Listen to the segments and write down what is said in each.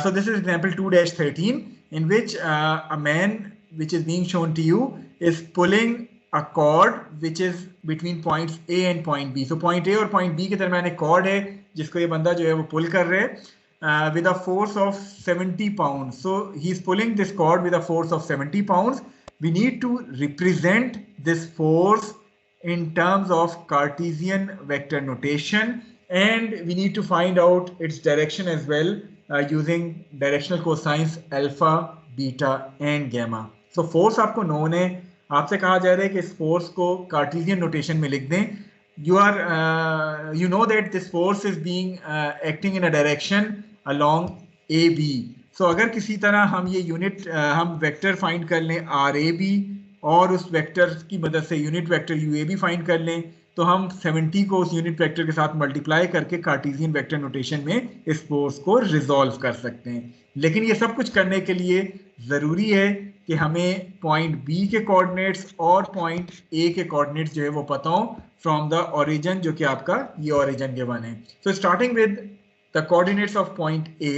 So this is example 2-13, in which a man, which is being shown to you, is pulling a cord which is between points A and point B. So point A और point B के दरमियान एक cord है जिसको ये बंदा जो है वो pull कर रहे हैं with a force of 70 pounds. So he is pulling this cord with a force of 70 pounds. We need to represent this force in terms of Cartesian vector notation, and we need to find out its direction as well using directional cosines alpha, beta and gamma. So force आपको known है, आपसे कहा जा रहा है कि इस force को Cartesian notation में लिख दें. You know that this force is being acting in a direction along AB. So अगर किसी तरह हम ये यूनिट हम वेक्टर फाइंड कर लें RAB और उस वेक्टर की मदद से यूनिट वेक्टर UAB फाइंड कर लें, तो हम 70 को उस यूनिट वेक्टर के साथ मल्टीप्लाई करके कार्टेशियन वेक्टर नोटेशन में इस फोर्स को रिजॉल्व कर सकते हैं. लेकिन ये सब कुछ करने के लिए ज़रूरी है कि हमें पॉइंट B के कोऑर्डिनेट्स और पॉइंट A के कोऑर्डिनेट्स जो है वो पता हो फ्रॉम द ओरिजिन, जो कि आपका ये ओरिजिन गिवन है. So starting with the coordinates of point A,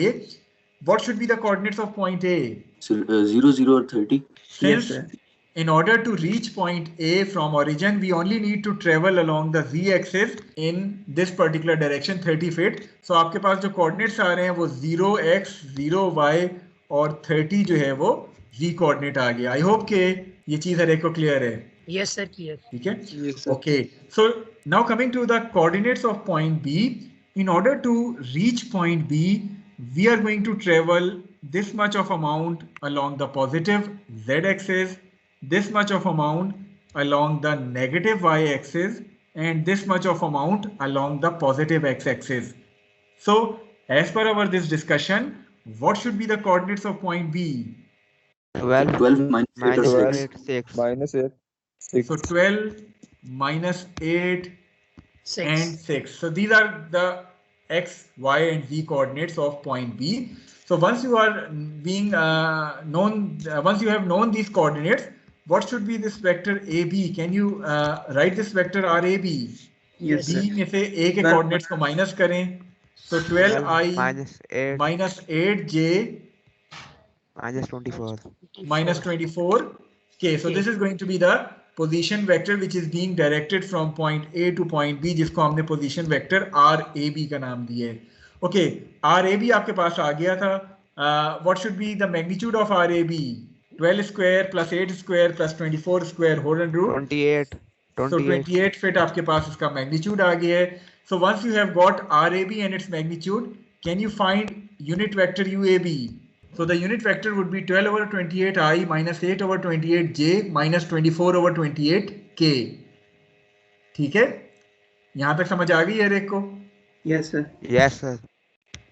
what should be the coordinates of point A? 0, 0 or 30. Since in order to reach point A from origin, we only need to travel along the z-axis in this particular direction 30 feet. So आपके पास जो coordinates आ रहे हैं वो 0x, 0y और 30 जो है वो z coordinate आ गया. I hope कि ये चीज़ हर एक को clear है. Yes sir, clear. ठीक है? Yes, sir. Okay. So now coming to the coordinates of point B. In order to reach point B, we are going to travel this much of amount along the positive z-axis, this much of amount along the negative y-axis, and this much of amount along the positive x-axis. So as per our this discussion, what should be the coordinates of point B? 12 minus 8 or 6. 6. Minus 8. 6. So 12 minus 8 6. and 6. So these are the x, y and z coordinates of point B. So once you are being once you have known these coordinates, what should be this vector AB? Can you write this vector RAB? Yes, B में से A के coordinates को minus करें. So 12i minus 8j minus 24. minus 24k. So this is going to be the position vector which is being directed from point A to point B, जिसको हमने position vector RAB का नाम दिया है. Okay, RAB आपके पास आ गया था. What should be the magnitude of RAB? 12 square plus 8 square plus 24 square whole under root 28. So 28 feet आपके पास इसका magnitude आ गया है. So once you have got RAB and its magnitude, can you find unit vector UAB? So the unit vector would be 12 over 28i minus 8 over 28j minus 24 over 28k. ठीक है? यहाँ तक समझ आ गई है रेक को? Yes, sir. Yes, sir.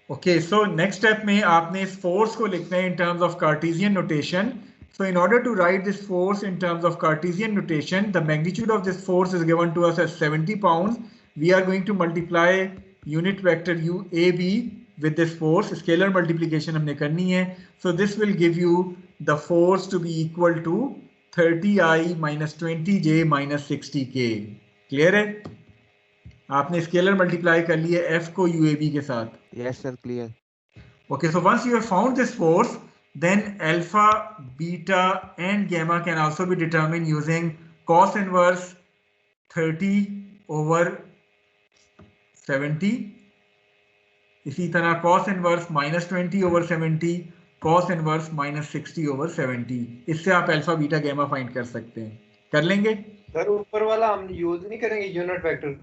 Okay, so next step में आपने इस force को लिखना है in terms of Cartesian notation. So in order to write this force in terms of Cartesian notation, the magnitude of this force is given to us as 70 pounds. We are going to multiply unit vector UAB with this force. Scalar multiplication हमने करनी है. So this will give you the force to be equal to 30i minus 20j minus 60k. Clear है? आपने scalar multiply कर लिया F को UAB के साथ. Yes, sir. Clear. Okay, so once you have found this force, then alpha, beta and gamma can also be determined using cos inverse 30 over 70. इसी तरह cos inverse minus 20 over 70, cos inverse minus 60 over 70. इससे आप alpha, beta, gamma find कर सकते हैं. कर लेंगे? Sir ऊपर वाला हम यूज नहीं करेंगे यूनिट वेक्टर.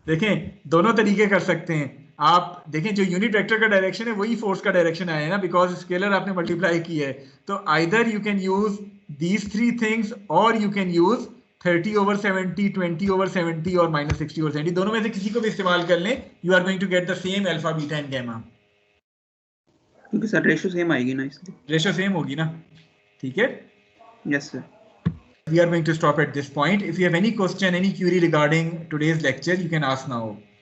देखें दोनों तरीके कर सकते हैं. आप देखें जो यूनिट वेक्टर का डायरेक्शन है वही फोर्स का डायरेक्शन आया है ना, बिकॉज स्केलर आपने मल्टीप्लाई की है. तो either you can use these three things और you can use 30 over 70, 20 over 70 और minus 60 over 70. दोनों में से किसी को भी इस्तेमाल कर लें. You are going to get the same alpha, beta and gamma. क्योंकि सर रेशियो सेम आएगी ना इसलिए. रेशियो सेम होगी ना. ठीक है? Yes, sir. We are going to stop at this point. If you have any question, any query regarding today's lecture, you can ask now.